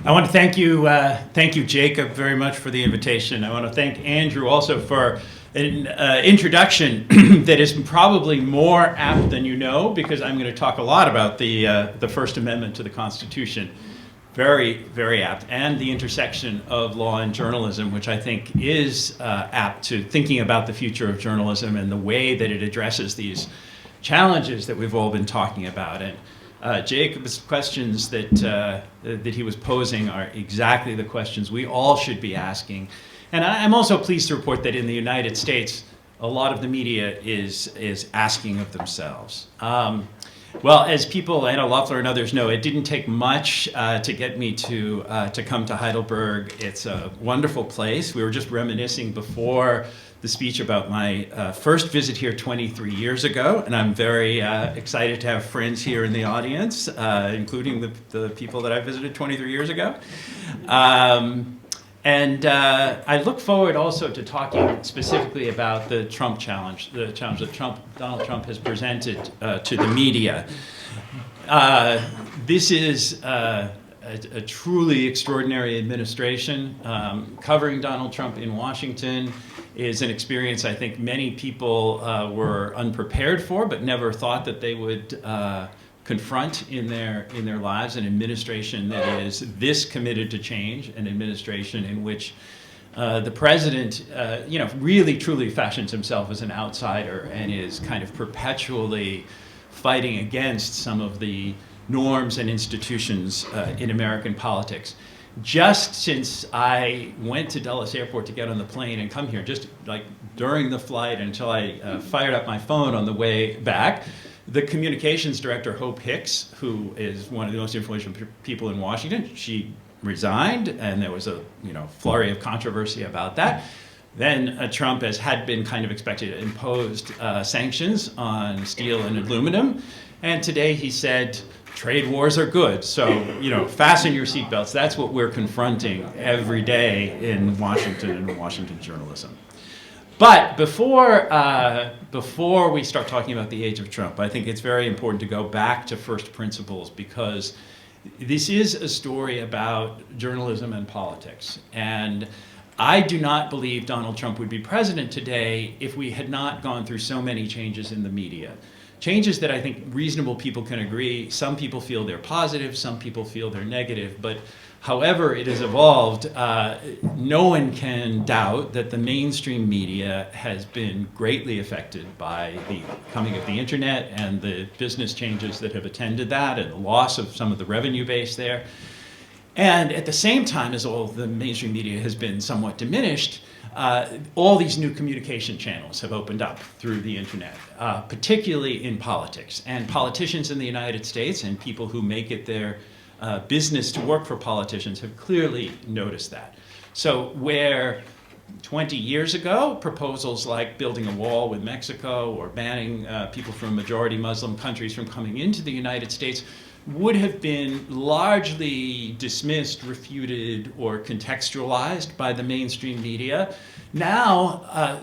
I want to thank you, Jacob, very much for the invitation. I want to thank Andrew also for an introduction that is probably more apt than you know, because I'm going to talk a lot about the First Amendment to the Constitution. Very, very apt, and the intersection of law and journalism, which I think is apt to thinking about the future of journalism and the way that it addresses these challenges that we've all been talking about. And Jacob's questions that he was posing are exactly the questions we all should be asking. And I'm also pleased to report that in the United States, a lot of the media is asking of themselves. Well, as people, I know Loeffler and others know, it didn't take much to get me to come to Heidelberg. It's a wonderful place. We were just reminiscing before the speech about my first visit here 23 years ago, and I'm very excited to have friends here in the audience, including the people that I visited 23 years ago. And I look forward also to talking specifically about the Trump challenge, the challenge that Donald Trump has presented to the media. This is a truly extraordinary administration. Covering Donald Trump in Washington is an experience I think many people were unprepared for, but never thought that they would confront in their lives. An administration that is this committed to change, an administration in which the president, really truly fashions himself as an outsider and is kind of perpetually fighting against some of the norms and institutions in American politics. Just since I went to Dulles Airport to get on the plane and come here, just like during the flight until I fired up my phone on the way back, the communications director, Hope Hicks, who is one of the most influential people in Washington, she resigned, and there was a flurry of controversy about that. Then Trump, as had been kind of expected, imposed sanctions on steel and aluminum, and today he said, trade wars are good, so fasten your seatbelts. That's what we're confronting every day in Washington and Washington journalism. But before we start talking about the age of Trump, I think it's very important to go back to first principles, because this is a story about journalism and politics. And I do not believe Donald Trump would be president today if we had not gone through so many changes in the media. Changes that I think reasonable people can agree. Some people feel they're positive, some people feel they're negative, but however it has evolved, no one can doubt that the mainstream media has been greatly affected by the coming of the internet and the business changes that have attended that and the loss of some of the revenue base there. And at the same time as all the mainstream media has been somewhat diminished, all these new communication channels have opened up through the internet, particularly in politics. And politicians in the United States and people who make it their business to work for politicians have clearly noticed that. So where 20 years ago, proposals like building a wall with Mexico or banning people from majority Muslim countries from coming into the United States would have been largely dismissed, refuted, or contextualized by the mainstream media. Now,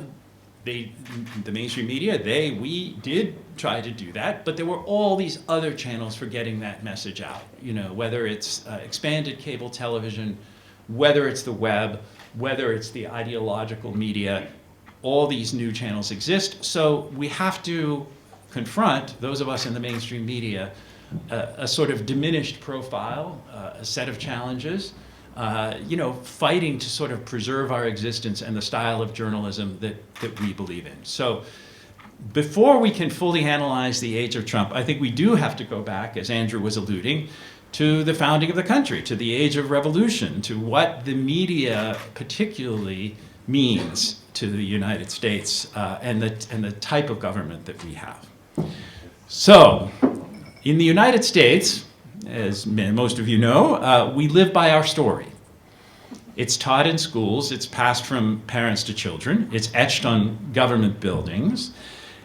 the mainstream media, we did try to do that, but there were all these other channels for getting that message out. Whether it's expanded cable television, whether it's the web, whether it's the ideological media, all these new channels exist. So we have to confront, those of us in the mainstream media, a sort of diminished profile, a set of challenges, fighting to sort of preserve our existence and the style of journalism that we believe in. So before we can fully analyze the age of Trump, I think we do have to go back, as Andrew was alluding, to the founding of the country, to the age of revolution, to what the media particularly means to the United States and the type of government that we have. So, in the United States, as most of you know, we live by our story. It's taught in schools, it's passed from parents to children, it's etched on government buildings,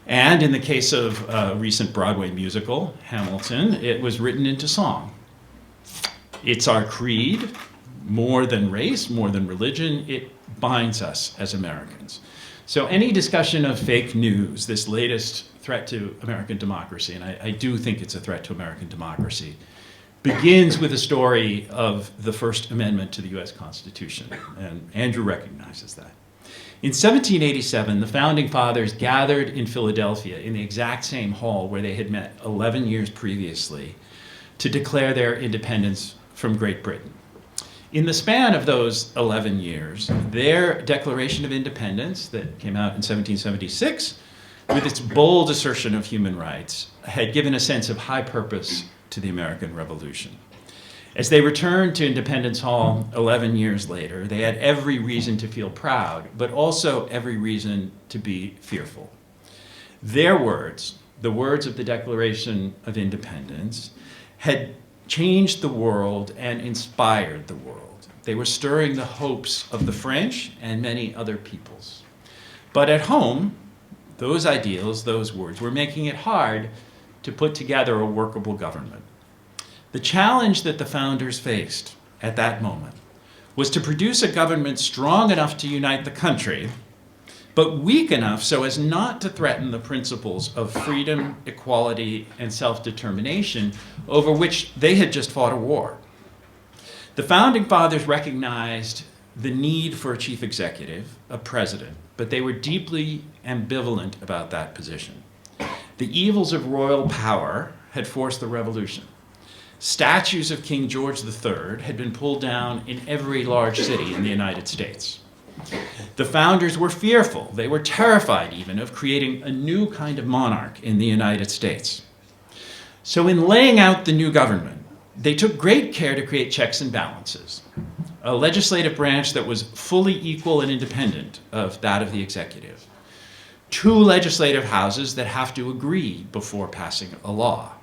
and in the case of a recent Broadway musical, Hamilton, it was written into song. It's our creed, more than race, more than religion, it binds us as Americans. So any discussion of fake news, this latest threat to American democracy, and I do think it's a threat to American democracy, begins with a story of the First Amendment to the U.S. Constitution, and Andrew recognizes that. In 1787, the Founding Fathers gathered in Philadelphia in the exact same hall where they had met 11 years previously to declare their independence from Great Britain. In the span of those 11 years, their Declaration of Independence that came out in 1776, with its bold assertion of human rights, had given a sense of high purpose to the American Revolution. As they returned to Independence Hall 11 years later, they had every reason to feel proud, but also every reason to be fearful. Their words, the words of the Declaration of Independence, had changed the world and inspired the world. They were stirring the hopes of the French and many other peoples. But at home, those ideals, those words, were making it hard to put together a workable government. The challenge that the founders faced at that moment was to produce a government strong enough to unite the country, but weak enough so as not to threaten the principles of freedom, equality, and self-determination over which they had just fought a war. The Founding Fathers recognized the need for a chief executive, a president, but they were deeply ambivalent about that position. The evils of royal power had forced the revolution. Statues of King George III had been pulled down in every large city in the United States. The founders were fearful, they were terrified even, of creating a new kind of monarch in the United States. So in laying out the new government, they took great care to create checks and balances, a legislative branch that was fully equal and independent of that of the executive, two legislative houses that have to agree before passing a law,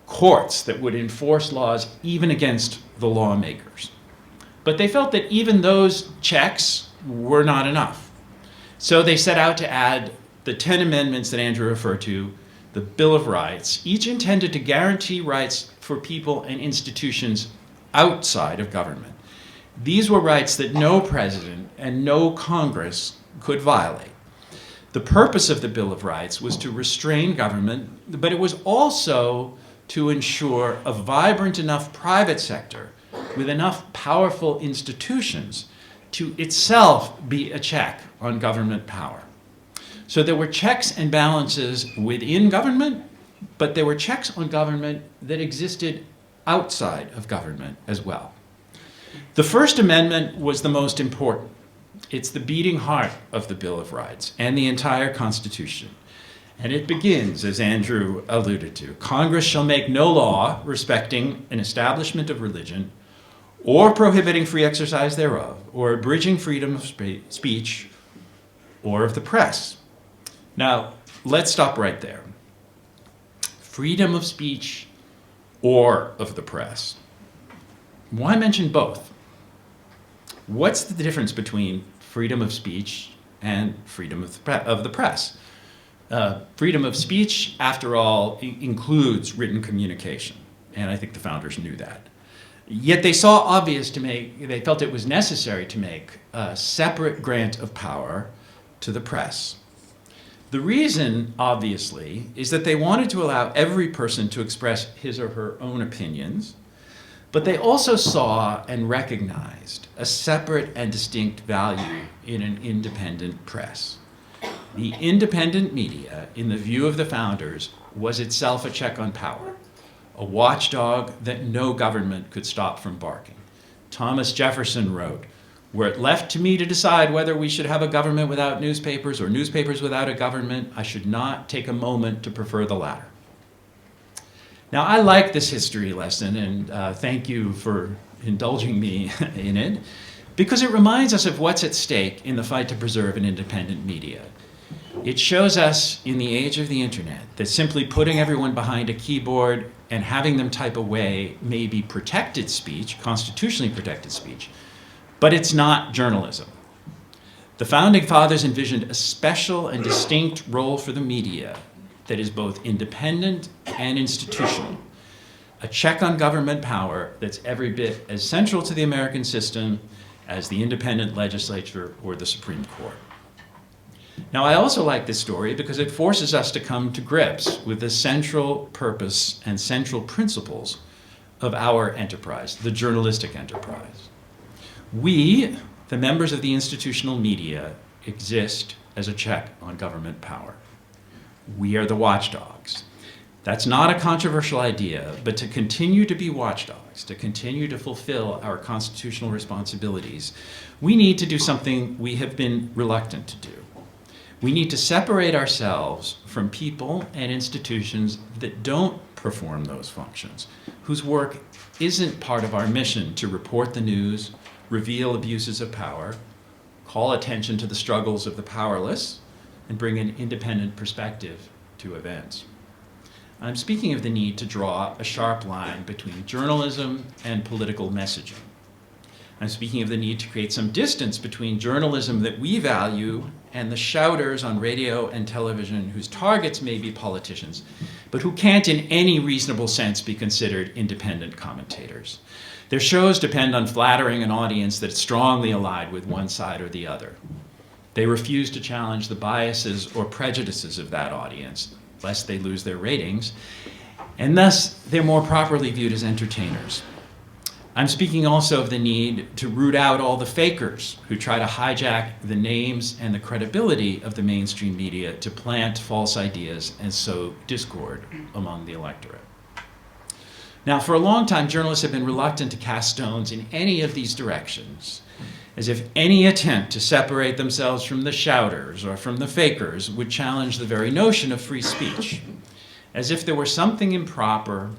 courts that would enforce laws even against the lawmakers. But they felt that even those checks were not enough. So they set out to add the 10 amendments that Andrew referred to, the Bill of Rights, each intended to guarantee rights for people and institutions outside of government. These were rights that no president and no Congress could violate. The purpose of the Bill of Rights was to restrain government, but it was also to ensure a vibrant enough private sector with enough powerful institutions to itself be a check on government power. So there were checks and balances within government, but there were checks on government that existed outside of government as well. The First Amendment was the most important. It's the beating heart of the Bill of Rights and the entire Constitution. And it begins, as Andrew alluded to, Congress shall make no law respecting an establishment of religion or prohibiting free exercise thereof, or abridging freedom of speech or of the press. Now, let's stop right there. Freedom of speech or of the press. Why mention both? What's the difference between freedom of speech and freedom of the press? Freedom of speech, after all, includes written communication, and I think the founders knew that. Yet they they felt it was necessary to make a separate grant of power to the press. The reason, obviously, is that they wanted to allow every person to express his or her own opinions, but they also saw and recognized a separate and distinct value in an independent press. The independent media, in the view of the founders, was itself a check on power, a watchdog that no government could stop from barking. Thomas Jefferson wrote, "Were it left to me to decide whether we should have a government without newspapers or newspapers without a government, I should not take a moment to prefer the latter." Now, I like this history lesson, and thank you for indulging me in it, because it reminds us of what's at stake in the fight to preserve an independent media. It shows us, in the age of the internet, that simply putting everyone behind a keyboard and having them type away may be protected speech, constitutionally protected speech, but it's not journalism. The Founding Fathers envisioned a special and distinct role for the media that is both independent and institutional, a check on government power that's every bit as central to the American system as the independent legislature or the Supreme Court. Now, I also like this story because it forces us to come to grips with the central purpose and central principles of our enterprise, the journalistic enterprise. We, the members of the institutional media, exist as a check on government power. We are the watchdogs. That's not a controversial idea, but to continue to be watchdogs, to continue to fulfill our constitutional responsibilities, we need to do something we have been reluctant to do. We need to separate ourselves from people and institutions that don't perform those functions, whose work isn't part of our mission to report the news, reveal abuses of power, call attention to the struggles of the powerless, and bring an independent perspective to events. I'm speaking of the need to draw a sharp line between journalism and political messaging. I'm speaking of the need to create some distance between journalism that we value and the shouters on radio and television whose targets may be politicians, but who can't in any reasonable sense be considered independent commentators. Their shows depend on flattering an audience that's strongly allied with one side or the other. They refuse to challenge the biases or prejudices of that audience, lest they lose their ratings, and thus they're more properly viewed as entertainers. I'm speaking also of the need to root out all the fakers who try to hijack the names and the credibility of the mainstream media to plant false ideas and sow discord among the electorate. Now, for a long time, journalists have been reluctant to cast stones in any of these directions, as if any attempt to separate themselves from the shouters or from the fakers would challenge the very notion of free speech, as if there were something improper,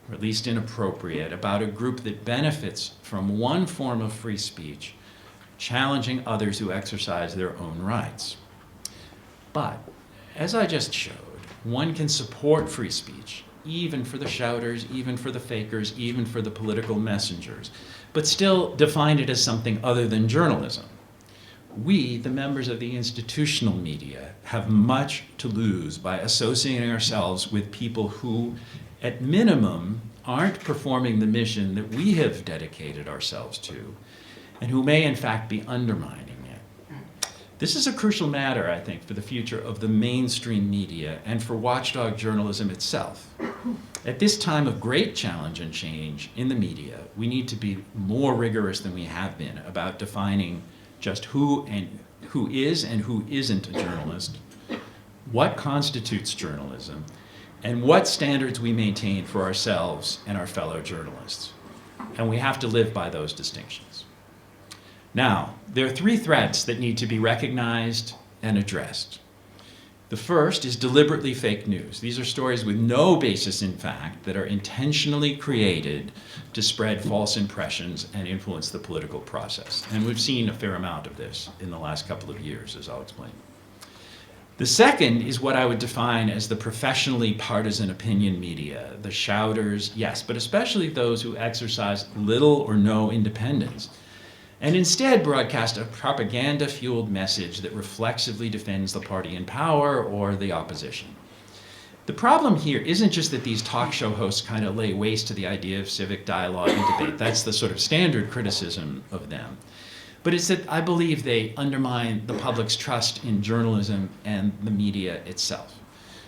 or at least inappropriate, about a group that benefits from one form of free speech, challenging others who exercise their own rights. But, as I just showed, one can support free speech, even for the shouters, even for the fakers, even for the political messengers, but still define it as something other than journalism. We, the members of the institutional media, have much to lose by associating ourselves with people who, at minimum, aren't performing the mission that we have dedicated ourselves to, and who may in fact be undermining it. This is a crucial matter, I think, for the future of the mainstream media and for watchdog journalism itself. At this time of great challenge and change in the media, we need to be more rigorous than we have been about defining just who is and who isn't a journalist, what constitutes journalism, and what standards we maintain for ourselves and our fellow journalists. And we have to live by those distinctions. Now, there are three threats that need to be recognized and addressed. The first is deliberately fake news. These are stories with no basis in fact that are intentionally created to spread false impressions and influence the political process. And we've seen a fair amount of this in the last couple of years, as I'll explain. The second is what I would define as the professionally partisan opinion media, the shouters, yes, but especially those who exercise little or no independence, and instead broadcast a propaganda-fueled message that reflexively defends the party in power or the opposition. The problem here isn't just that these talk show hosts kind of lay waste to the idea of civic dialogue and debate. That's the sort of standard criticism of them. But it's that I believe they undermine the public's trust in journalism and the media itself.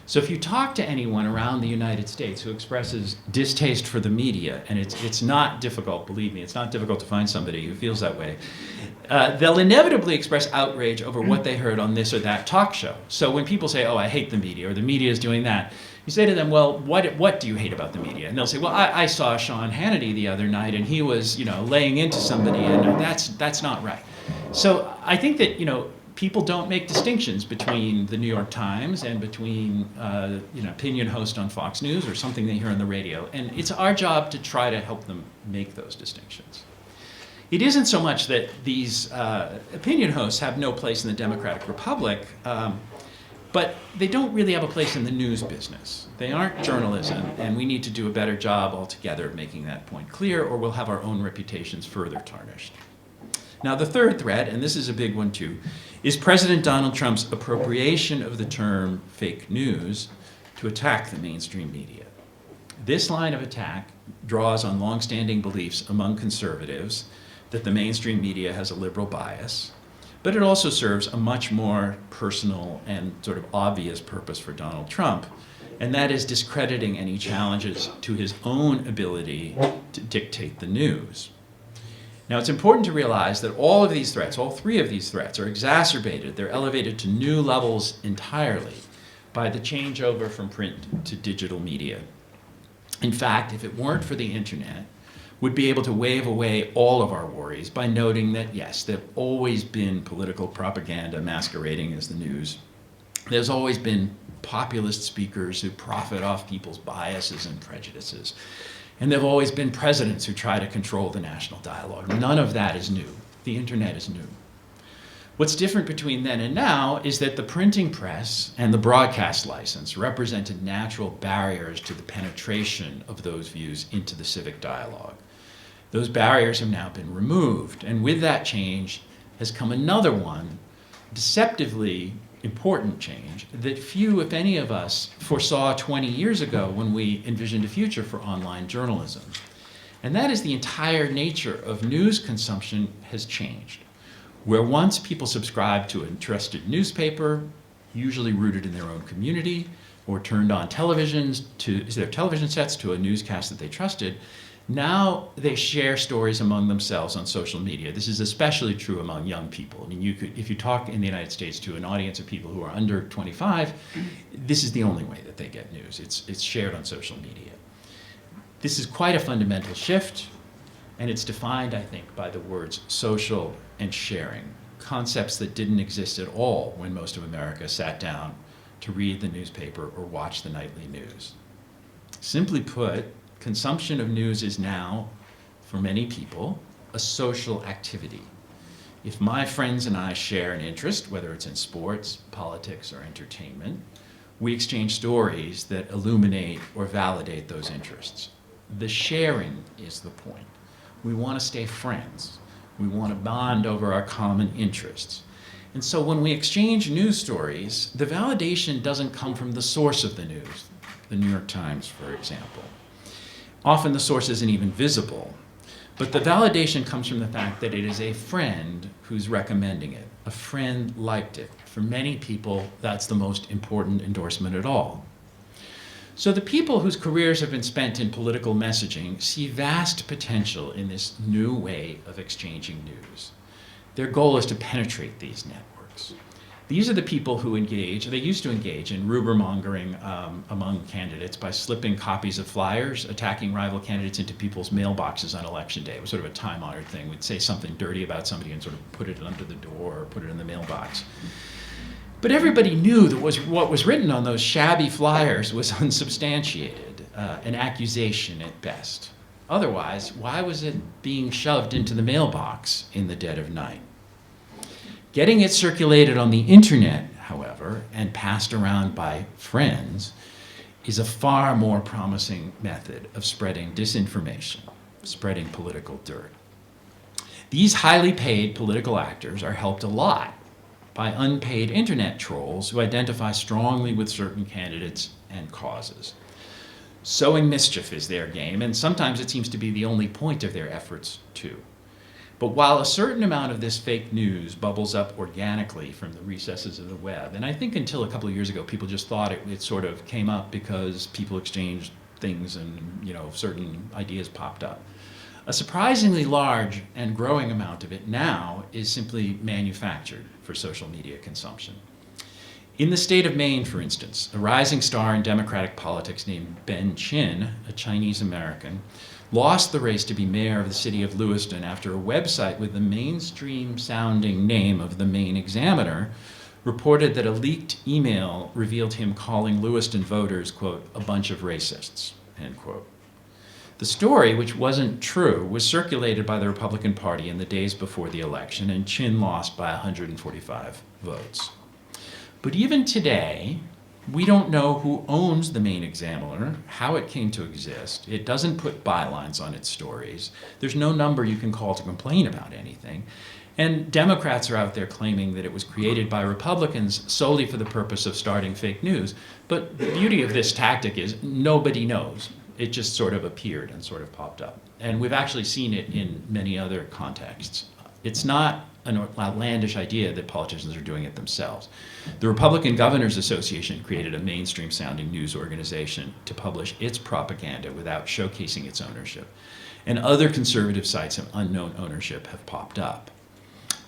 So if you talk to anyone around the United States who expresses distaste for the media, and it's not difficult, believe me, it's not difficult to find somebody who feels that way, they'll inevitably express outrage over what they heard on this or that talk show. So when people say, oh, I hate the media, or the media is doing that, you say to them, well, what do you hate about the media? And they'll say, well, I saw Sean Hannity the other night, and he was, laying into somebody, and that's not right. So I think that, people don't make distinctions between the New York Times and between opinion host on Fox News or something they hear on the radio. And it's our job to try to help them make those distinctions. It isn't so much that these opinion hosts have no place in the Democratic Republic, but they don't really have a place in the news business. They aren't journalism, and we need to do a better job altogether of making that point clear, or we'll have our own reputations further tarnished. Now, the third threat, and this is a big one too, is President Donald Trump's appropriation of the term fake news to attack the mainstream media. This line of attack draws on longstanding beliefs among conservatives that the mainstream media has a liberal bias, but it also serves a much more personal and sort of obvious purpose for Donald Trump, and that is discrediting any challenges to his own ability to dictate the news. Now, it's important to realize that all of these threats, all three of these threats, are exacerbated. They're elevated to new levels entirely by the changeover from print to digital media. In fact, if it weren't for the internet, we'd be able to wave away all of our worries by noting that, yes, there have always been political propaganda masquerading as the news. There's always been populist speakers who profit off people's biases and prejudices. And there have always been presidents who try to control the national dialogue. None of that is new. The internet is new. What's different between then and now is that the printing press and the broadcast license represented natural barriers to the penetration of those views into the civic dialogue. Those barriers have now been removed, and with that change has come another one, deceptively important change, that few, if any of us, foresaw 20 years ago when we envisioned a future for online journalism. And that is the entire nature of news consumption has changed. Where once people subscribed to a trusted newspaper, usually rooted in their own community, or turned on their television sets to a newscast that they trusted, now they share stories among themselves on social media. This is especially true among young people. I mean, if you talk in the United States to an audience of people who are under 25, this is the only way that they get news. It's shared on social media. This is quite a fundamental shift, and it's defined, I think, by the words social and sharing, concepts that didn't exist at all when most of America sat down to read the newspaper or watch the nightly news. Simply put, consumption of news is now, for many people, a social activity. If my friends and I share an interest, whether it's in sports, politics, or entertainment, we exchange stories that illuminate or validate those interests. The sharing is the point. We want to stay friends. We want to bond over our common interests. And so when we exchange news stories, the validation doesn't come from the source of the news, the New York Times, for example. Often the source isn't even visible, but the validation comes from the fact that it is a friend who's recommending it. A friend liked it. For many people, that's the most important endorsement at all. So the people whose careers have been spent in political messaging see vast potential in this new way of exchanging news. Their goal is to penetrate these networks. These are the people who they used to engage in rumor-mongering among candidates by slipping copies of flyers, attacking rival candidates into people's mailboxes on election day. It was sort of a time-honored thing. We'd say something dirty about somebody and sort of put it under the door or put it in the mailbox. But everybody knew that what was written on those shabby flyers was unsubstantiated, an accusation at best. Otherwise, why was it being shoved into the mailbox in the dead of night? Getting it circulated on the internet, however, and passed around by friends, is a far more promising method of spreading disinformation, spreading political dirt. These highly paid political actors are helped a lot by unpaid internet trolls who identify strongly with certain candidates and causes. Sowing mischief is their game, and sometimes it seems to be the only point of their efforts, too. But while a certain amount of this fake news bubbles up organically from the recesses of the web, and I think until a couple of years ago people just thought it sort of came up because people exchanged things and certain ideas popped up. A surprisingly large and growing amount of it now is simply manufactured for social media consumption. In the state of Maine, for instance, a rising star in Democratic politics named Ben Chin, a Chinese American, lost the race to be mayor of the city of Lewiston after a website with the mainstream-sounding name of the Maine Examiner reported that a leaked email revealed him calling Lewiston voters, quote, a bunch of racists, end quote. The story, which wasn't true, was circulated by the Republican Party in the days before the election, and Chin lost by 145 votes. But even today, we don't know who owns the Maine Examiner, how it came to exist. It doesn't put bylines on its stories. There's no number you can call to complain about anything. And Democrats are out there claiming that it was created by Republicans solely for the purpose of starting fake news. But the beauty of this tactic is nobody knows. It just sort of appeared and sort of popped up. And we've actually seen it in many other contexts. It's not an outlandish idea that politicians are doing it themselves. The Republican Governors Association created a mainstream-sounding news organization to publish its propaganda without showcasing its ownership. And other conservative sites of unknown ownership have popped up.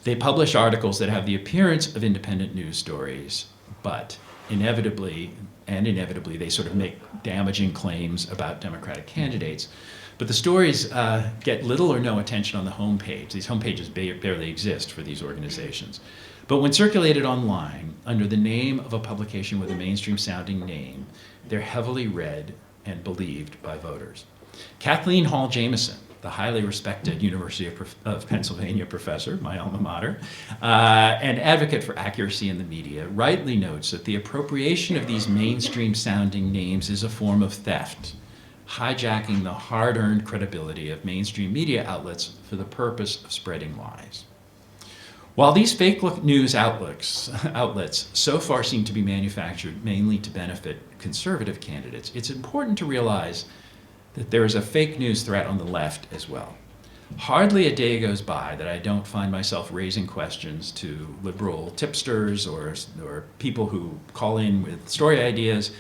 They publish articles that have the appearance of independent news stories, but inevitably they sort of make damaging claims about Democratic candidates. But the stories get little or no attention on the homepage. These homepages barely exist for these organizations. But when circulated online under the name of a publication with a mainstream-sounding name, they're heavily read and believed by voters. Kathleen Hall Jamieson, the highly respected University of Pennsylvania professor, my alma mater, and advocate for accuracy in the media, rightly notes that the appropriation of these mainstream-sounding names is a form of theft, hijacking the hard-earned credibility of mainstream media outlets for the purpose of spreading lies. While these fake news outlets so far seem to be manufactured mainly to benefit conservative candidates, it's important to realize that there is a fake news threat on the left as well. Hardly a day goes by that I don't find myself raising questions to liberal tipsters or people who call in with story ideas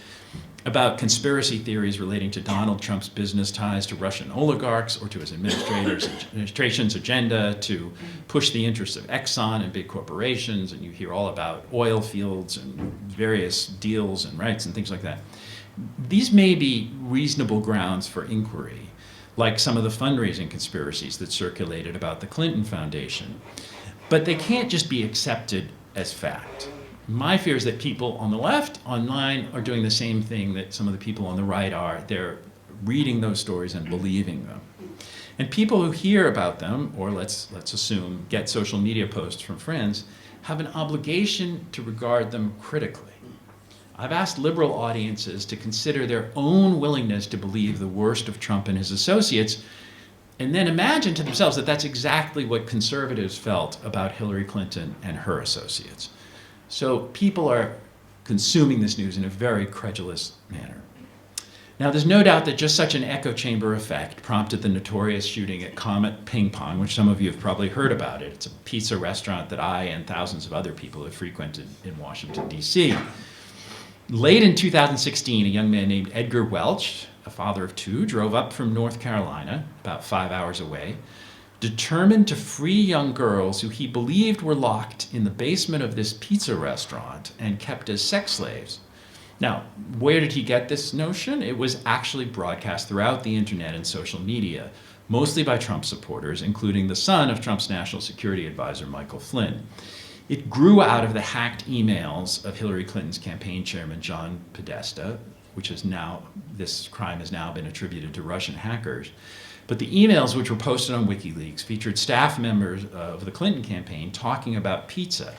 about conspiracy theories relating to Donald Trump's business ties to Russian oligarchs or to his administration's agenda to push the interests of Exxon and big corporations, and you hear all about oil fields and various deals and rights and things like that. These may be reasonable grounds for inquiry, like some of the fundraising conspiracies that circulated about the Clinton Foundation, but they can't just be accepted as fact. My fear is that people on the left, online, are doing the same thing that some of the people on the right are. They're reading those stories and believing them. And people who hear about them, or let's assume get social media posts from friends, have an obligation to regard them critically. I've asked liberal audiences to consider their own willingness to believe the worst of Trump and his associates, and then imagine to themselves that that's exactly what conservatives felt about Hillary Clinton and her associates. So people are consuming this news in a very credulous manner. Now, there's no doubt that just such an echo chamber effect prompted the notorious shooting at Comet Ping Pong, which some of you have probably heard about it. It's a pizza restaurant that I and thousands of other people have frequented in Washington, D.C. Late in 2016, a young man named Edgar Welch, a father of two, drove up from North Carolina, about 5 hours away, determined to free young girls who he believed were locked in the basement of this pizza restaurant and kept as sex slaves. Now, where did he get this notion? It was actually broadcast throughout the internet and social media, mostly by Trump supporters, including the son of Trump's national security advisor, Michael Flynn. It grew out of the hacked emails of Hillary Clinton's campaign chairman, John Podesta, this crime has now been attributed to Russian hackers. But the emails, which were posted on WikiLeaks, featured staff members of the Clinton campaign talking about pizza.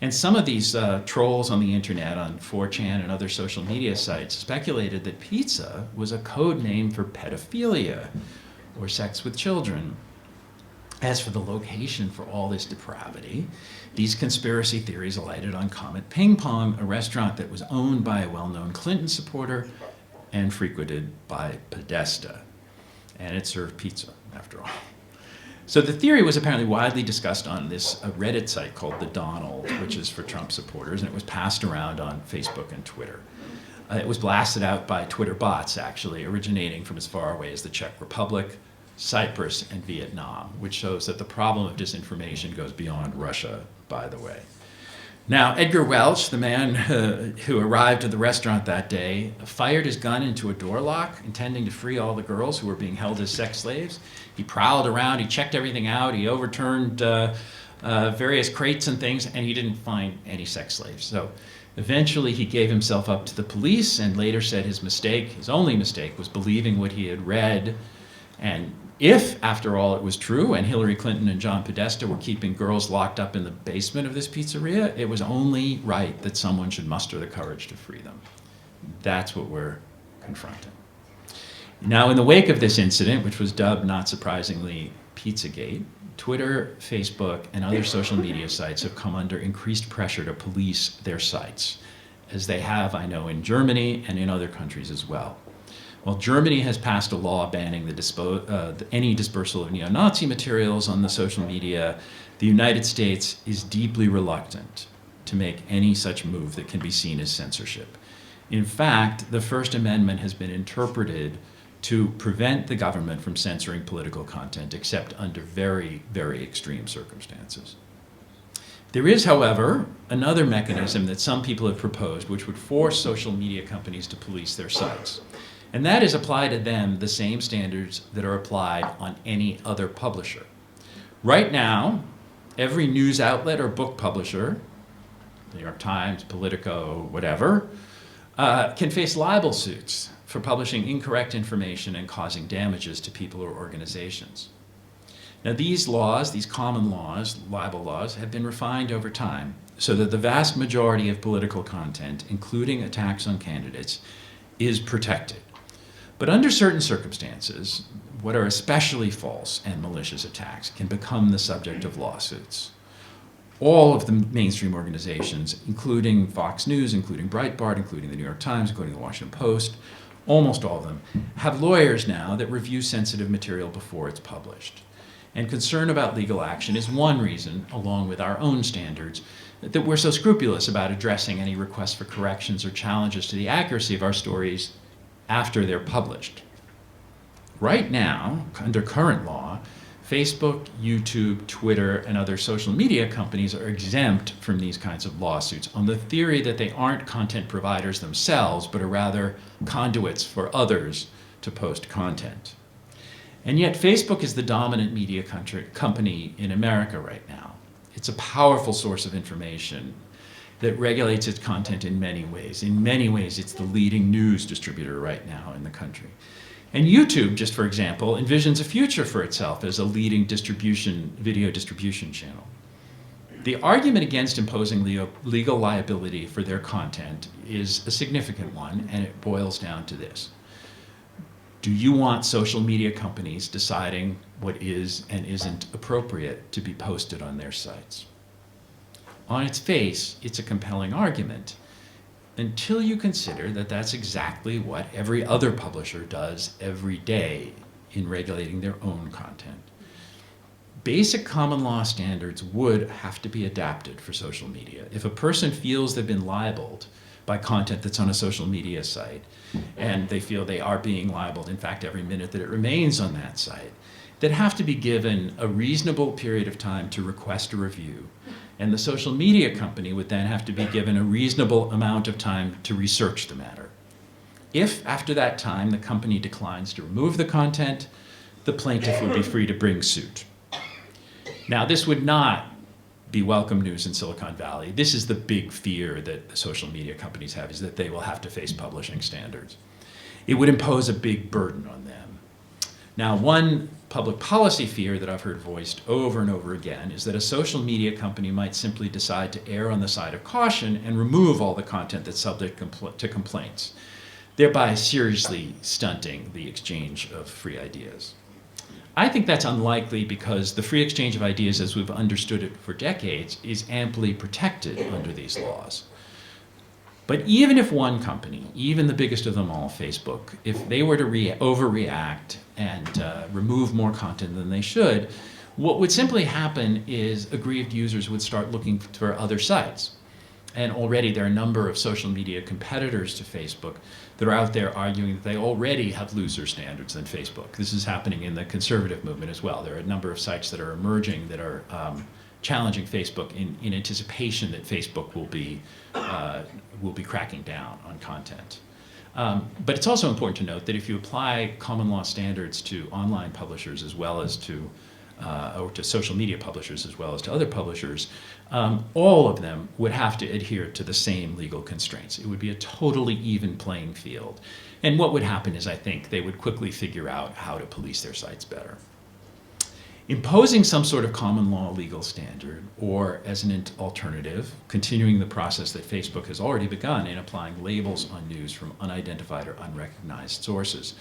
And some of these trolls on the internet, on 4chan and other social media sites, speculated that pizza was a code name for pedophilia or sex with children. As for the location for all this depravity, these conspiracy theories alighted on Comet Ping Pong, a restaurant that was owned by a well-known Clinton supporter and frequented by Podesta. And it served pizza, after all. So the theory was apparently widely discussed on this Reddit site called The Donald, which is for Trump supporters, and it was passed around on Facebook and Twitter. It was blasted out by Twitter bots, actually, originating from as far away as the Czech Republic, Cyprus, and Vietnam, which shows that the problem of disinformation goes beyond Russia, by the way. Now, Edgar Welch, the man who arrived at the restaurant that day, fired his gun into a door lock, intending to free all the girls who were being held as sex slaves. He prowled around, he checked everything out, he overturned various crates and things, and he didn't find any sex slaves. So eventually he gave himself up to the police and later said his only mistake, was believing what he had read. And if, after all, it was true and Hillary Clinton and John Podesta were keeping girls locked up in the basement of this pizzeria, it was only right that someone should muster the courage to free them. That's what we're confronting. Now, in the wake of this incident, which was dubbed, not surprisingly, Pizzagate, Twitter, Facebook, and other social media sites have come under increased pressure to police their sites, as they have, I know, in Germany and in other countries as well. While Germany has passed a law banning any dispersal of neo-Nazi materials on the social media, the United States is deeply reluctant to make any such move that can be seen as censorship. In fact, the First Amendment has been interpreted to prevent the government from censoring political content except under very, very extreme circumstances. There is, however, another mechanism that some people have proposed which would force social media companies to police their sites. And that is apply to them the same standards that are applied on any other publisher. Right now, every news outlet or book publisher, the New York Times, Politico, whatever, can face libel suits for publishing incorrect information and causing damages to people or organizations. Now these laws, these common laws, libel laws, have been refined over time so that the vast majority of political content, including attacks on candidates, is protected. But under certain circumstances, what are especially false and malicious attacks can become the subject of lawsuits. All of the mainstream organizations, including Fox News, including Breitbart, including the New York Times, including the Washington Post, almost all of them, have lawyers now that review sensitive material before it's published. And concern about legal action is one reason, along with our own standards, that we're so scrupulous about addressing any requests for corrections or challenges to the accuracy of our stories after they're published. Right now, under current law, Facebook, YouTube, Twitter, and other social media companies are exempt from these kinds of lawsuits on the theory that they aren't content providers themselves, but are rather conduits for others to post content. And yet Facebook is the dominant media company in America right now. It's a powerful source of information that regulates its content in many ways. In many ways, it's the leading news distributor right now in the country. And YouTube, just for example, envisions a future for itself as a leading video distribution channel. The argument against imposing legal liability for their content is a significant one, and it boils down to this. Do you want social media companies deciding what is and isn't appropriate to be posted on their sites? On its face, it's a compelling argument, until you consider that that's exactly what every other publisher does every day in regulating their own content. Basic common law standards would have to be adapted for social media. If a person feels they've been libeled by content that's on a social media site, and they feel they are being libeled, in fact, every minute that it remains on that site, they'd have to be given a reasonable period of time to request a review. And the social media company would then have to be given a reasonable amount of time to research the matter. If, after that time, the company declines to remove the content, the plaintiff would be free to bring suit. Now, this would not be welcome news in Silicon Valley. This is the big fear that the social media companies have, is that they will have to face publishing standards. It would impose a big burden on them. Now, one public policy fear that I've heard voiced over and over again is that a social media company might simply decide to err on the side of caution and remove all the content that's subject to complaints, thereby seriously stunting the exchange of free ideas. I think that's unlikely because the free exchange of ideas as we've understood it for decades is amply protected under these laws. But even if one company, even the biggest of them all, Facebook, if they were to overreact and remove more content than they should, what would simply happen is aggrieved users would start looking for other sites. And already there are a number of social media competitors to Facebook that are out there arguing that they already have looser standards than Facebook. This is happening in the conservative movement as well. There are a number of sites that are emerging that are challenging Facebook in anticipation that Facebook will be cracking down on content. But it's also important to note that if you apply common law standards to online publishers as well as or to social media publishers as well as to other publishers, all of them would have to adhere to the same legal constraints. It would be a totally even playing field. And what would happen is, I think, they would quickly figure out how to police their sites better. Imposing some sort of common law legal standard, or as an alternative, continuing the process that Facebook has already begun in applying labels on news from unidentified or unrecognized sources,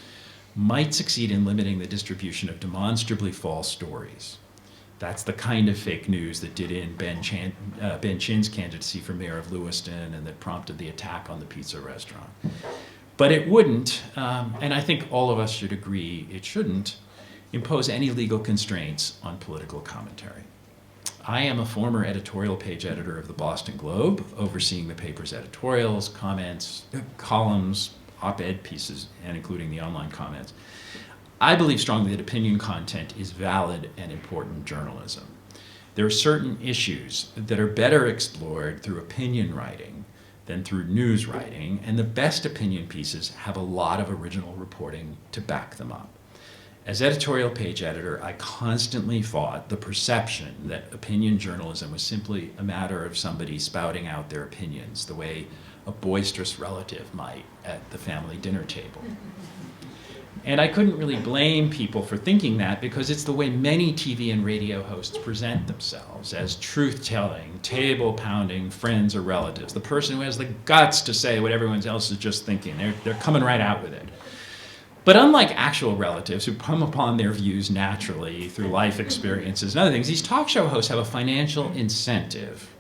might succeed in limiting the distribution of demonstrably false stories. That's the kind of fake news that did in Ben Chin's candidacy for mayor of Lewiston and that prompted the attack on the pizza restaurant. But it wouldn't, and I think all of us should agree it shouldn't, impose any legal constraints on political commentary. I am a former editorial page editor of the Boston Globe, overseeing the paper's editorials, comments, columns, op-ed pieces, and including the online comments. I believe strongly that opinion content is valid and important journalism. There are certain issues that are better explored through opinion writing than through news writing, and the best opinion pieces have a lot of original reporting to back them up. As editorial page editor, I constantly fought the perception that opinion journalism was simply a matter of somebody spouting out their opinions, the way a boisterous relative might at the family dinner table. And I couldn't really blame people for thinking that, because it's the way many TV and radio hosts present themselves, as truth-telling, table-pounding friends or relatives, the person who has the guts to say what everyone else is just thinking. They're coming right out with it. But unlike actual relatives who come upon their views naturally through life experiences and other things, these talk show hosts have a financial incentive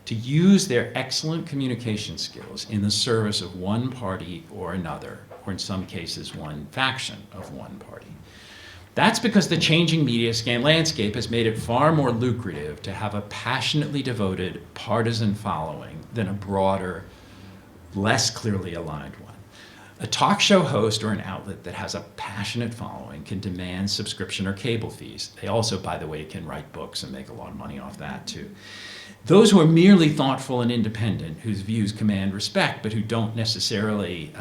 to use their excellent communication skills in the service of one party or another, or in some cases, one faction of one party. That's because the changing media landscape has made it far more lucrative to have a passionately devoted partisan following than a broader, less clearly aligned one. A talk show host or an outlet that has a passionate following can demand subscription or cable fees. They also, by the way, can write books and make a lot of money off that too. Those who are merely thoughtful and independent, whose views command respect, but who don't necessarily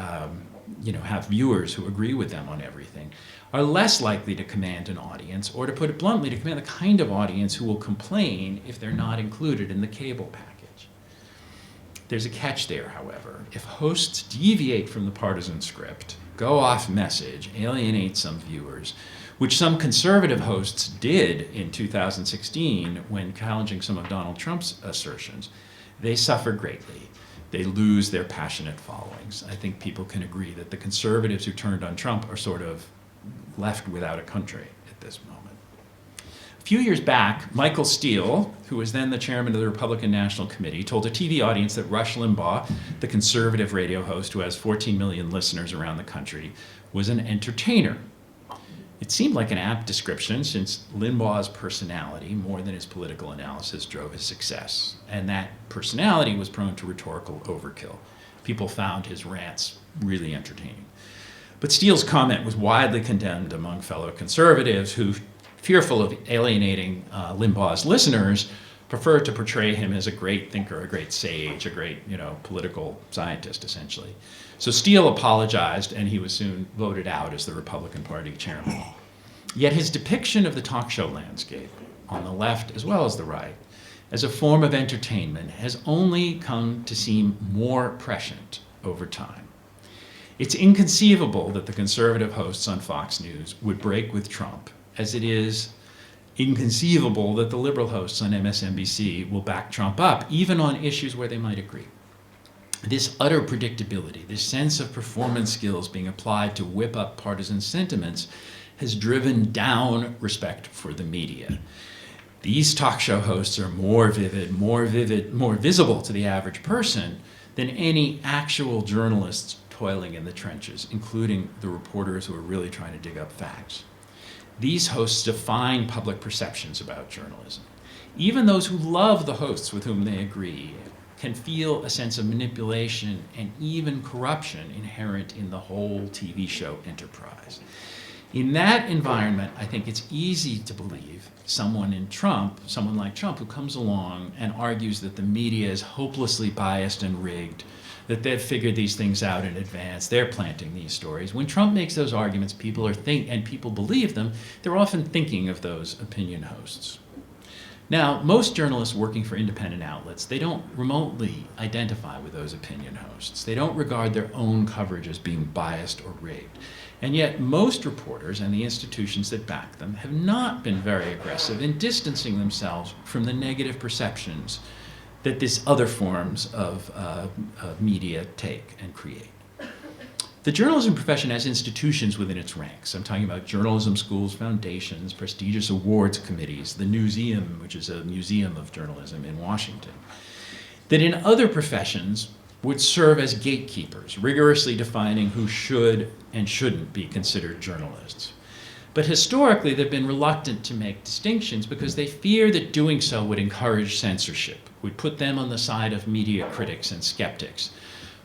have viewers who agree with them on everything, are less likely to command an audience, or to put it bluntly, to command the kind of audience who will complain if they're not included in the cable package. There's a catch there, however. If hosts deviate from the partisan script, go off message, alienate some viewers, which some conservative hosts did in 2016 when challenging some of Donald Trump's assertions, they suffer greatly. They lose their passionate followings. I think people can agree that the conservatives who turned on Trump are sort of left without a country at this moment. A few years back, Michael Steele, who was then the chairman of the Republican National Committee, told a TV audience that Rush Limbaugh, the conservative radio host who has 14 million listeners around the country, was an entertainer. It seemed like an apt description, since Limbaugh's personality, more than his political analysis, drove his success. And that personality was prone to rhetorical overkill. People found his rants really entertaining. But Steele's comment was widely condemned among fellow conservatives who, fearful of alienating Limbaugh's listeners, preferred to portray him as a great thinker, a great sage, a great political scientist, essentially. So Steele apologized, and he was soon voted out as the Republican Party chairman. Yet his depiction of the talk show landscape, on the left as well as the right, as a form of entertainment has only come to seem more prescient over time. It's inconceivable that the conservative hosts on Fox News would break with Trump, as it is inconceivable that the liberal hosts on MSNBC will back Trump up, even on issues where they might agree. This utter predictability, this sense of performance skills being applied to whip up partisan sentiments, has driven down respect for the media. These talk show hosts are more visible to the average person than any actual journalists toiling in the trenches, including the reporters who are really trying to dig up facts. These hosts define public perceptions about journalism. Even those who love the hosts with whom they agree can feel a sense of manipulation and even corruption inherent in the whole TV show enterprise. In that environment, I think it's easy to believe someone like Trump, who comes along and argues that the media is hopelessly biased and rigged, that they've figured these things out in advance, they're planting these stories. When Trump makes those arguments, and people believe them, they're often thinking of those opinion hosts. Now, most journalists working for independent outlets, they don't remotely identify with those opinion hosts. They don't regard their own coverage as being biased or rigged. And yet, most reporters and the institutions that back them have not been very aggressive in distancing themselves from the negative perceptions that these other forms of media take and create. The journalism profession has institutions within its ranks. I'm talking about journalism schools, foundations, prestigious awards committees, the Newseum, which is a museum of journalism in Washington, that in other professions would serve as gatekeepers, rigorously defining who should and shouldn't be considered journalists. But historically, they've been reluctant to make distinctions because they fear that doing so would encourage censorship, would put them on the side of media critics and skeptics,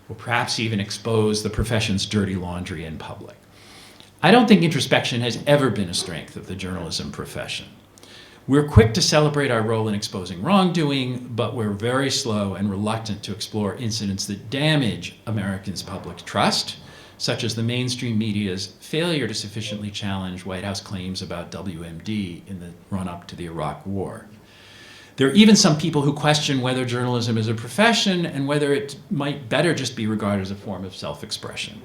or perhaps even expose the profession's dirty laundry in public. I don't think introspection has ever been a strength of the journalism profession. We're quick to celebrate our role in exposing wrongdoing, but we're very slow and reluctant to explore incidents that damage Americans' public trust, such as the mainstream media's failure to sufficiently challenge White House claims about WMD in the run-up to the Iraq War. There are even some people who question whether journalism is a profession and whether it might better just be regarded as a form of self-expression.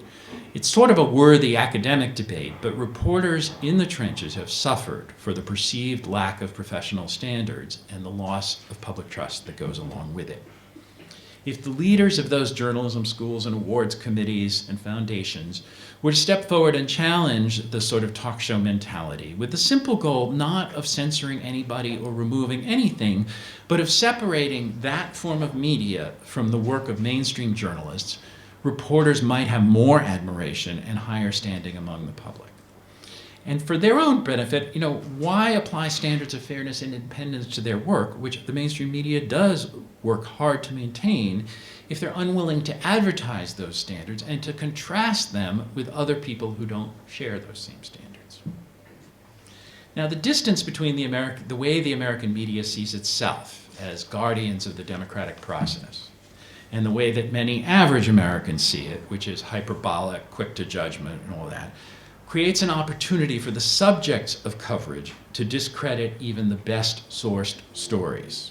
It's sort of a worthy academic debate, but reporters in the trenches have suffered for the perceived lack of professional standards and the loss of public trust that goes along with it. If the leaders of those journalism schools and awards committees and foundations were to step forward and challenge the sort of talk show mentality with the simple goal not of censoring anybody or removing anything, but of separating that form of media from the work of mainstream journalists, reporters might have more admiration and higher standing among the public. And for their own benefit, why apply standards of fairness and independence to their work, which the mainstream media does work hard to maintain, if they're unwilling to advertise those standards and to contrast them with other people who don't share those same standards? Now, the distance between the way the American media sees itself as guardians of the democratic process and the way that many average Americans see it, which is hyperbolic, quick to judgment, and all that, creates an opportunity for the subjects of coverage to discredit even the best sourced stories.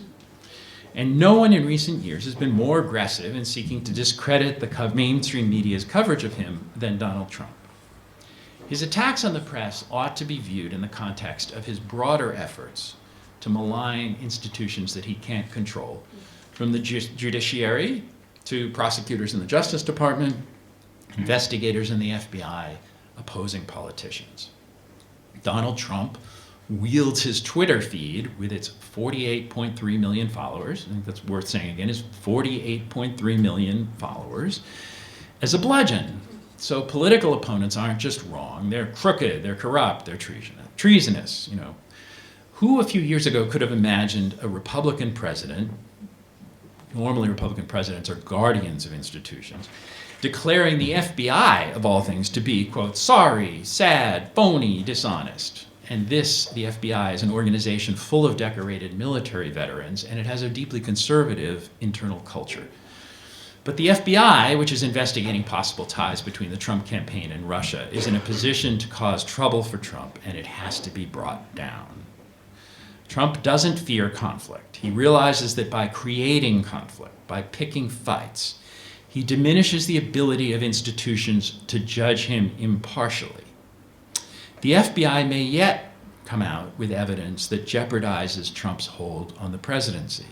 And no one in recent years has been more aggressive in seeking to discredit the mainstream media's coverage of him than Donald Trump. His attacks on the press ought to be viewed in the context of his broader efforts to malign institutions that he can't control, from the judiciary to prosecutors in the Justice Department, investigators in the FBI, opposing politicians. Donald Trump wields his Twitter feed with its 48.3 million followers, I think that's worth saying again, is 48.3 million followers, as a bludgeon. So political opponents aren't just wrong, they're crooked, they're corrupt, they're treasonous. Who a few years ago could have imagined a Republican president, normally Republican presidents are guardians of institutions, declaring the FBI, of all things, to be, quote, sorry, sad, phony, dishonest. And this, the FBI, is an organization full of decorated military veterans, and it has a deeply conservative internal culture. But the FBI, which is investigating possible ties between the Trump campaign and Russia, is in a position to cause trouble for Trump, and it has to be brought down. Trump doesn't fear conflict. He realizes that by creating conflict, by picking fights, he diminishes the ability of institutions to judge him impartially. The FBI may yet come out with evidence that jeopardizes Trump's hold on the presidency.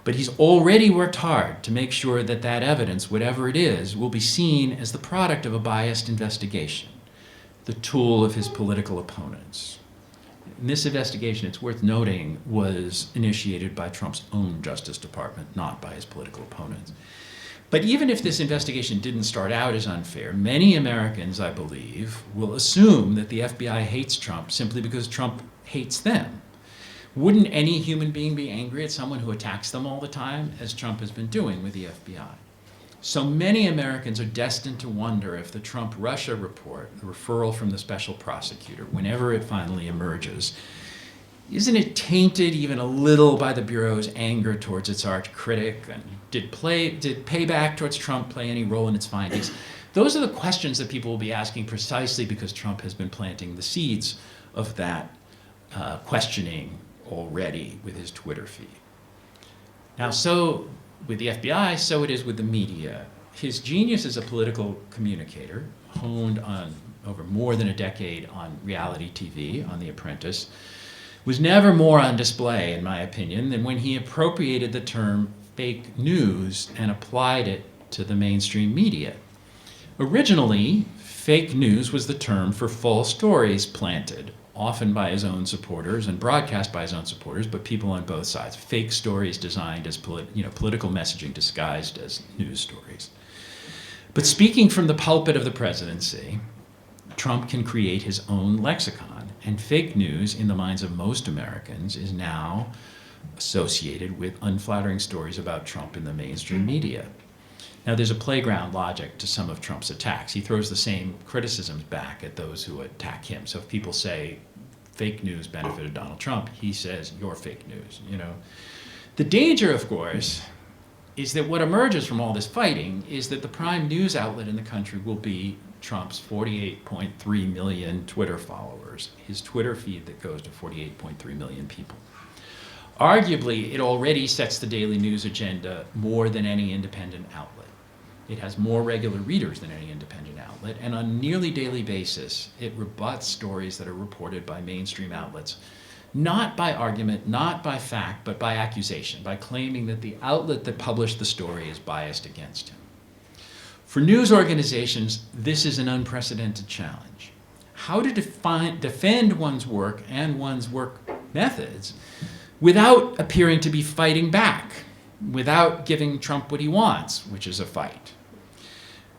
But he's already worked hard to make sure that that evidence, whatever it is, will be seen as the product of a biased investigation, the tool of his political opponents. And this investigation, it's worth noting, was initiated by Trump's own Justice Department, not by his political opponents. But even if this investigation didn't start out as unfair, many Americans, I believe, will assume that the FBI hates Trump simply because Trump hates them. Wouldn't any human being be angry at someone who attacks them all the time, as Trump has been doing with the FBI? So many Americans are destined to wonder if the Trump-Russia report, the referral from the special prosecutor, whenever it finally emerges, isn't it tainted even a little by the Bureau's anger towards its arch critic? And did payback towards Trump play any role in its findings? Those are the questions that people will be asking precisely because Trump has been planting the seeds of that questioning already with his Twitter feed. Now, so with the FBI, so it is with the media. His genius as a political communicator, honed on over more than a decade on reality TV, on The Apprentice, was never more on display, in my opinion, than when he appropriated the term fake news and applied it to the mainstream media. Originally, fake news was the term for false stories planted often by his own supporters and broadcast by his own supporters, but people on both sides. Fake stories designed as political messaging disguised as news stories. But speaking from the pulpit of the presidency, Trump can create his own lexicon, and fake news in the minds of most Americans is now associated with unflattering stories about Trump in the mainstream media. Now, there's a playground logic to some of Trump's attacks. He throws the same criticisms back at those who attack him. So if people say fake news benefited Donald Trump, he says, you're fake news, The danger, of course, is that what emerges from all this fighting is that the prime news outlet in the country will be Trump's 48.3 million Twitter followers, his Twitter feed that goes to 48.3 million people. Arguably, it already sets the daily news agenda more than any independent outlet. It has more regular readers than any independent outlet, and on a nearly daily basis, it rebuts stories that are reported by mainstream outlets, not by argument, not by fact, but by accusation, by claiming that the outlet that published the story is biased against him. For news organizations, this is an unprecedented challenge. How to defend one's work and one's work methods without appearing to be fighting back, without giving Trump what he wants, which is a fight.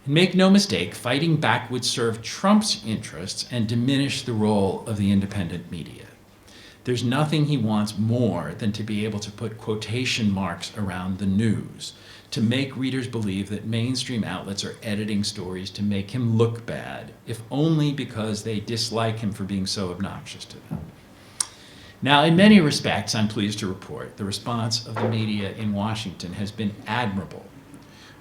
And make no mistake, fighting back would serve Trump's interests and diminish the role of the independent media. There's nothing he wants more than to be able to put quotation marks around the news, to make readers believe that mainstream outlets are editing stories to make him look bad, if only because they dislike him for being so obnoxious to them. Now, in many respects, I'm pleased to report, the response of the media in Washington has been admirable.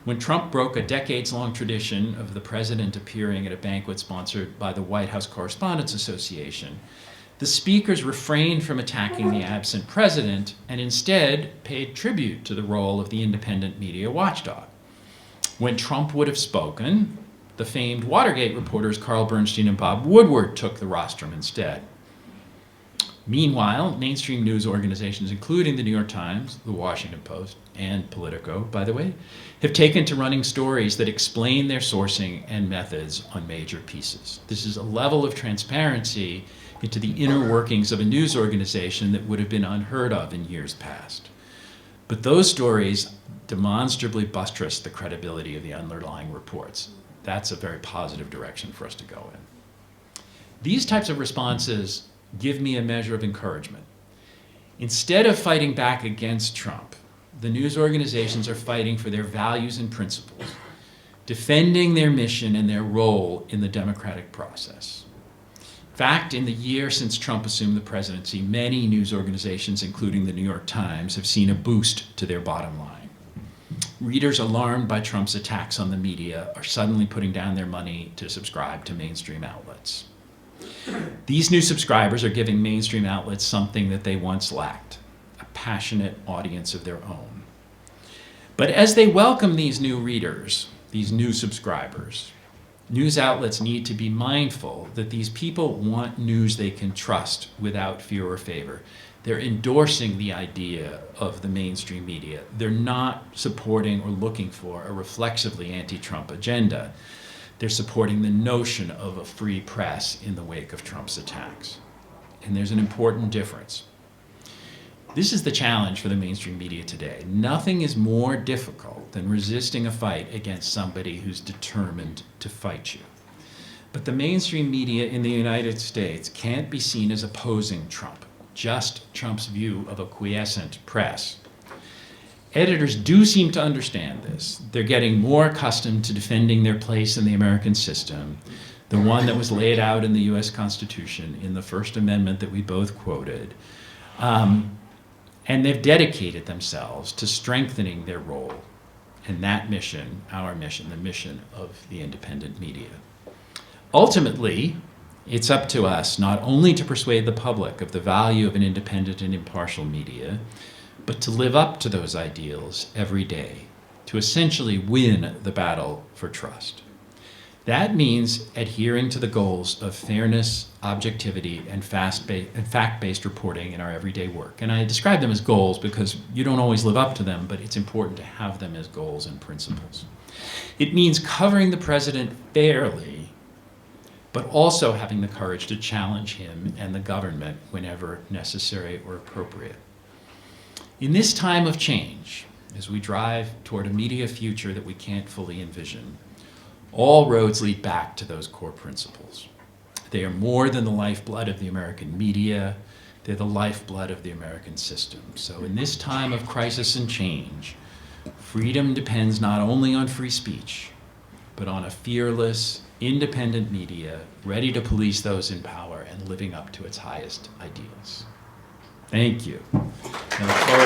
When Trump broke a decades-long tradition of the president appearing at a banquet sponsored by the White House Correspondents Association, the speakers refrained from attacking the absent president and instead paid tribute to the role of the independent media watchdog. When Trump would have spoken, the famed Watergate reporters Carl Bernstein and Bob Woodward took the rostrum instead. Meanwhile, mainstream news organizations, including the New York Times, the Washington Post, and Politico, by the way, have taken to running stories that explain their sourcing and methods on major pieces. This is a level of transparency into the inner workings of a news organization that would have been unheard of in years past. But those stories demonstrably buttress the credibility of the underlying reports. That's a very positive direction for us to go in. These types of responses give me a measure of encouragement. Instead of fighting back against Trump, the news organizations are fighting for their values and principles, defending their mission and their role in the democratic process. In fact, in the year since Trump assumed the presidency, many news organizations, including the New York Times, have seen a boost to their bottom line. Readers alarmed by Trump's attacks on the media are suddenly putting down their money to subscribe to mainstream outlets. These new subscribers are giving mainstream outlets something that they once lacked, a passionate audience of their own. But as they welcome these new readers, these new subscribers, news outlets need to be mindful that these people want news they can trust without fear or favor. They're endorsing the idea of the mainstream media. They're not supporting or looking for a reflexively anti-Trump agenda. They're supporting the notion of a free press in the wake of Trump's attacks. And there's an important difference. This is the challenge for the mainstream media today. Nothing is more difficult than resisting a fight against somebody who's determined to fight you. But the mainstream media in the United States can't be seen as opposing Trump, just Trump's view of a quiescent press. Editors do seem to understand this. They're getting more accustomed to defending their place in the American system, the one that was laid out in the US Constitution in the First Amendment that we both quoted. And they've dedicated themselves to strengthening their role in that mission, our mission, the mission of the independent media. Ultimately, it's up to us not only to persuade the public of the value of an independent and impartial media, but to live up to those ideals every day, to essentially win the battle for trust. That means adhering to the goals of fairness, objectivity, and fact-based reporting in our everyday work. And I describe them as goals because you don't always live up to them, but it's important to have them as goals and principles. It means covering the president fairly, but also having the courage to challenge him and the government whenever necessary or appropriate. In this time of change, as we drive toward a media future that we can't fully envision, all roads lead back to those core principles. They are more than the lifeblood of the American media. They're the lifeblood of the American system. So in this time of crisis and change, freedom depends not only on free speech, but on a fearless, independent media ready to police those in power and living up to its highest ideals. Thank you. I look forward